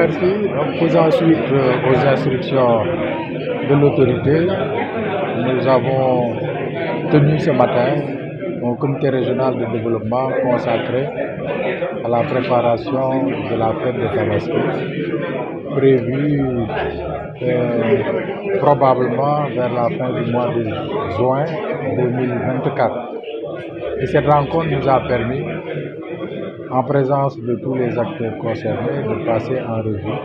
merci. Donc, faisant suite aux instructions de l'autorité, nous avons tenu ce matin un comité régional de développement consacré à la préparation de la fête de Tabaski, prévue probablement vers la fin du mois de juin 2024. Et cette rencontre nous a permis, en présence de tous les acteurs concernés, de passer en revue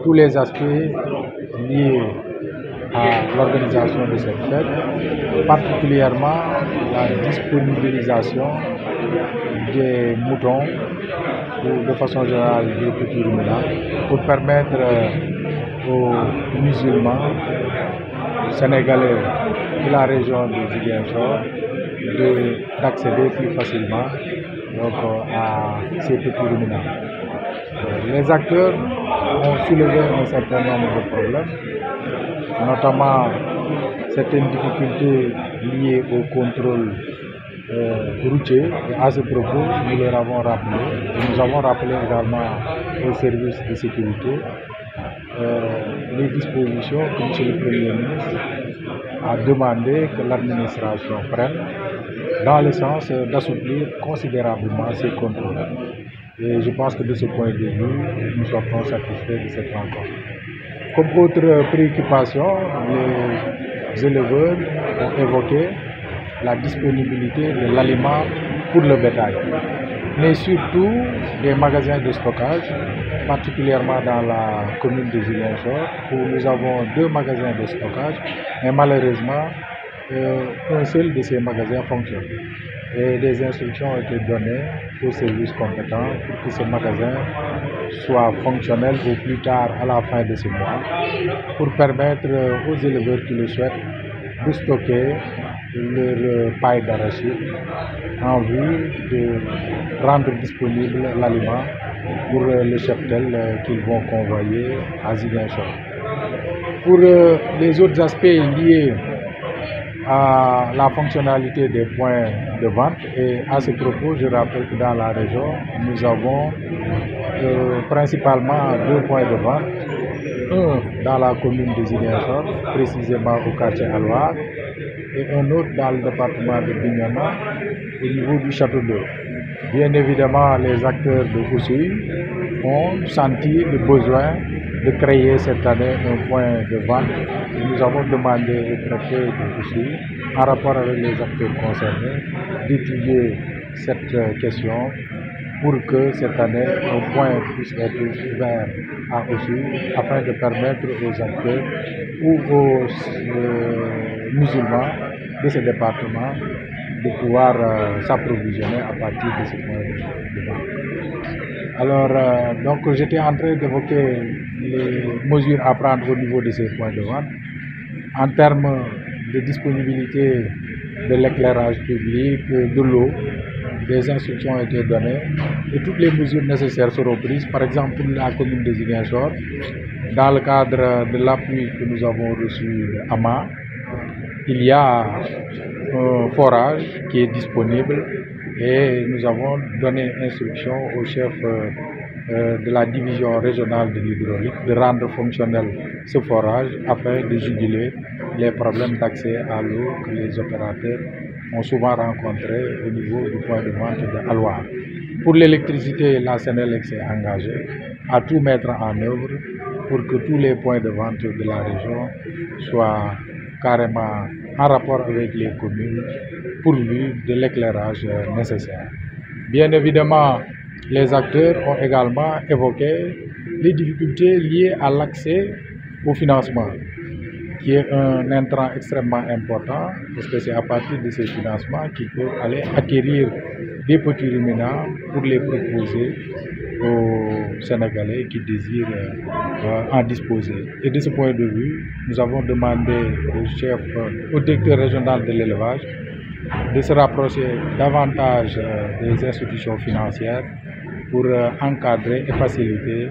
tous les aspects liés à l'organisation de cette fête, particulièrement la disponibilisation des moutons ou de façon générale des petits ruminants pour permettre aux musulmans sénégalais de la région de Ziguinchor d'accéder plus facilement à ces petits ruminants. Les acteurs ont soulevé un certain nombre de problèmes, notamment certaines difficultés liées au contrôle routier. Et à ce propos, nous leur avons rappelé, et nous avons rappelé également aux services de sécurité les dispositions que M. le Premier ministre a demandé que l'administration prenne dans le sens d'assouplir considérablement ces contrôles. Et je pense que de ce point de vue, nous sommes satisfaits de cette rencontre. Comme autre préoccupation, les éleveurs ont évoqué la disponibilité de l'aliment pour le bétail, mais surtout des magasins de stockage, particulièrement dans la commune de Ziguinchor, où nous avons 2 magasins de stockage, mais malheureusement, un seul de ces magasins fonctionne. Et des instructions ont été données aux services compétents pour que ce magasin soit fonctionnel au plus tard à la fin de ce mois, pour permettre aux éleveurs qui le souhaitent de stocker leur paille d'arachide en vue de rendre disponible l'aliment pour le cheptel qu'ils vont convoyer à Ziguinchor. Pour les autres aspects liés à la fonctionnalité des points de vente, et à ce propos, je rappelle que dans la région, nous avons principalement 2 points de vente, un dans la commune de Ziguinchor, précisément au quartier Alouar, et un autre dans le département de Bignona, au niveau du château d'eau. Bien évidemment, les acteurs de Oussouye ont senti le besoin de créer cette année un point de vente. Et nous avons demandé au préfet de Oussouye, en rapport avec les acteurs concernés, d'étudier cette question pour que cette année un point puisse être ouvert à Oussouye afin de permettre aux acteurs ou aux musulmans de ce département de pouvoir s'approvisionner à partir de ce point de vente. Alors, donc j'étais en train d'évoquer les mesures à prendre au niveau de ces points de vente en termes de disponibilité de l'éclairage public, de l'eau. Des instructions ont été données et toutes les mesures nécessaires seront prises. Par exemple, pour la commune de Ziguinchor, dans le cadre de l'appui que nous avons reçu à Ma, il y a un forage qui est disponible et nous avons donné instruction au chef de la division régionale de l'hydraulique de rendre fonctionnel ce forage afin de juguler les problèmes d'accès à l'eau que les opérateurs ont souvent rencontrés au niveau du point de vente de Alouar. Pour l'électricité, la Sénélec s'est engagée à tout mettre en œuvre pour que tous les points de vente de la région soient carrément en rapport avec les communes pourvus de l'éclairage nécessaire. Bien évidemment, les acteurs ont également évoqué les difficultés liées à l'accès au financement, qui est un intrant extrêmement important, parce que c'est à partir de ces financements qu'ils peuvent aller acquérir des petits ruminants pour les proposer aux Sénégalais qui désirent en disposer. Et de ce point de vue, nous avons demandé au directeur régional de l'élevage de se rapprocher davantage des institutions financières pour encadrer et faciliter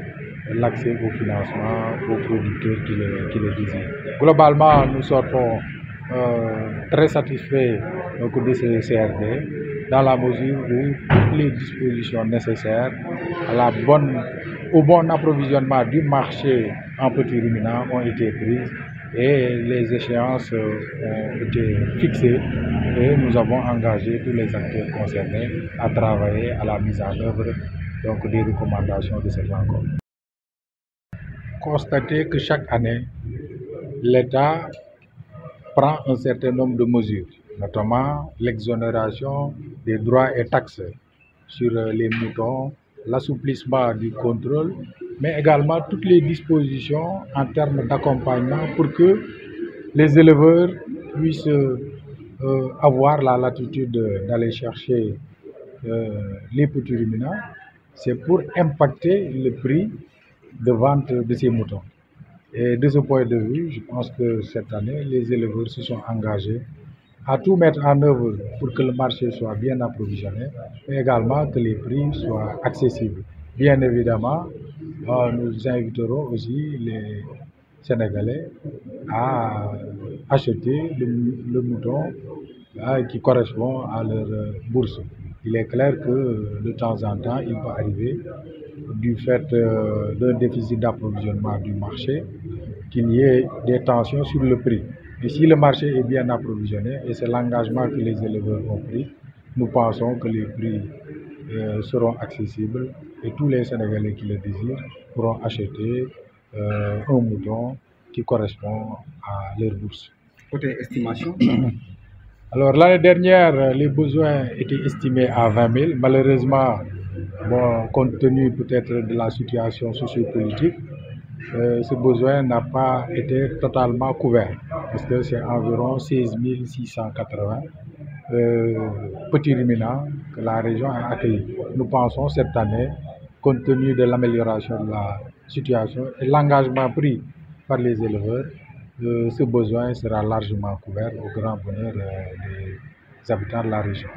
l'accès au financement aux producteurs qui le désirent. Globalement, nous sortons très satisfaits de ce CRD dans la mesure où toutes les dispositions nécessaires à la bonne au bon approvisionnement du marché en petits ruminants ont été prises et les échéances ont été fixées et nous avons engagé tous les acteurs concernés à travailler à la mise en œuvre donc, des recommandations de cette rencontre. Constatez que chaque année, l'État prend un certain nombre de mesures, notamment l'exonération des droits et taxes sur les moutons, l'assouplissement du contrôle, mais également toutes les dispositions en termes d'accompagnement pour que les éleveurs puissent avoir la latitude d'aller chercher les petits ruminants. C'est pour impacter le prix de vente de ces moutons. Et de ce point de vue, je pense que cette année, les éleveurs se sont engagés à tout mettre en œuvre pour que le marché soit bien approvisionné, mais également que les prix soient accessibles. Bien évidemment, nous inviterons aussi les Sénégalais à acheter le mouton qui correspond à leur bourse. Il est clair que de temps en temps, il peut arriver, du fait d'un déficit d'approvisionnement du marché, qu'il y ait des tensions sur le prix. Et si le marché est bien approvisionné, et c'est l'engagement que les éleveurs ont pris, nous pensons que les prix seront accessibles et tous les Sénégalais qui le désirent pourront acheter un mouton qui correspond à leur bourse. Côté estimation. Alors l'année dernière, les besoins étaient estimés à 20 000. Malheureusement, bon, compte tenu peut-être de la situation sociopolitique, ce besoin n'a pas été totalement couvert, parce que c'est environ 16 680 petits ruminants que la région a accueillis. Nous pensons cette année, compte tenu de l'amélioration de la situation et l'engagement pris par les éleveurs, ce besoin sera largement couvert au grand bonheur des habitants de la région.